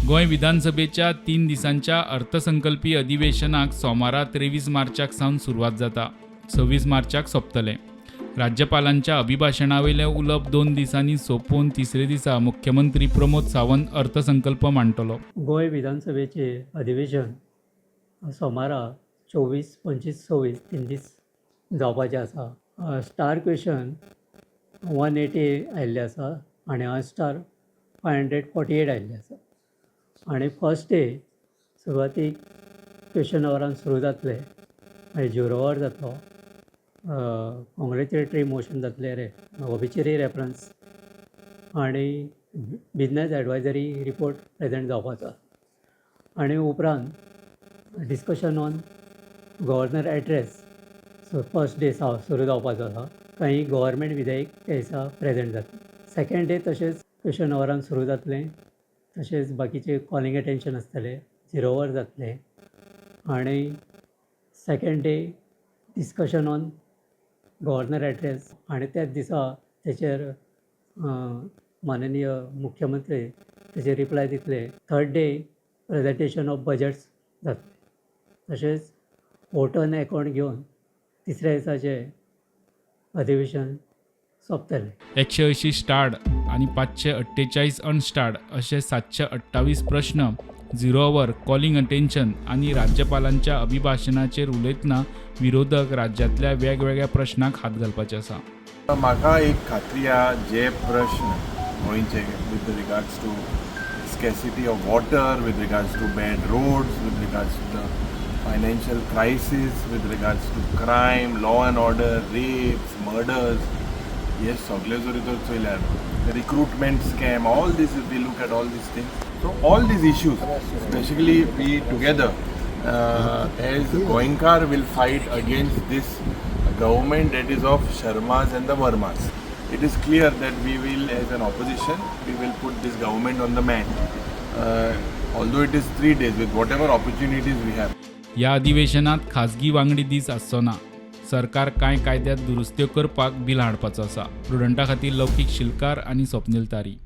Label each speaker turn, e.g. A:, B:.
A: गोंय विधानसभेच्या 3 दिसांच्या अर्थसंकल्पीय अधिवेशनाक सोमारा 23 मार्चाक सावन सुरवात जाता. 26 मार्चाक सोंपतलें. राज्यपालांच्या अभिभाशणावेले उलोवप 2 दिसांनी सोंपून तिसरे दिसा मुख्यमंत्री प्रमोद सावंत अर्थसंकल्प मांडटलो.
B: गोंय विधानसभेचे अधिवेशन सोमारा 24, 25, 26 3 दीस जावपाचें आसा. स्टार क्वेश्चन 180 आयिल्ले आसा आनी अनस्टार 548 आयिल्ले आसा. आनी फर्स्ट डे सुरवातीक क्वेश्चन अवरान सुरू जातले मागीर 0 आवर जातलो. कॉंग्रेच्युलेटरी मोशन जातले ऑबिचरी रेफरन्स आनी बिजनस एडवायजरी रिपोर्ट प्रेजेंट जावपाचो. आनी उपरांत discussion on governor address first day सुरू जावपाचो आसा. काही गव्हर्मेंट विधेयक त्या दिसा प्रेजेंट जातलें. सेकंड डे तशेंच क्वेश्चन अवरान सुरू जातलें. तशेंच बाकीचे कॉलिंग अटेन्शन आसतले 0 आवर जातले. आनी second day discussion on governor address आनी त्याच दिसा तेचेर माननीय मुख्यमंत्री तेचेर रिप्लाय दितले. Third day presentation of budgets जातलें. तशेंच वोटन अकावंट घेवन तिसऱ्या दिसाचें अधिवेशन सोंपतलें.
A: 180 स्टार्ड आणि 548 अनस्टार्ड असे 728 प्रश्न 0 आवर, कॉलिंग अटेन्शन आणि राज्यपालांच्या अभिभाशणाचेर उलयतना विरोधक राज्यातल्या वेगवेगळ्या प्रश्नाक हात घालपाचे आसा.
C: म्हाका एक खात्री आहा जे प्रश्न गोंयचे with regards to scarcity of water, with regards to bad roads, with regards to the financial crisis, with regards to crime, law and order, rapes, murders, हे सगळे जरी तर चयल्यार recruitment scam, all these if we look at all these things. So all these issues, especially we together as Goenkar will fight against this government that is of Sharmas and the Vermas. It is clear that we will, as an opposition, we will put this government on the mat. Although it is 3 days, with whatever opportunities we have.
A: या अधिवेशनात खासगी वांगडी दीस आसचो ना. सरकार कांय कायद्यात दुरुस्त्यो करपाक बिल हाडपाचो आसा. प्रुडंटा खातीर लौकीक शिलकार आनी स्वप्नील तारी.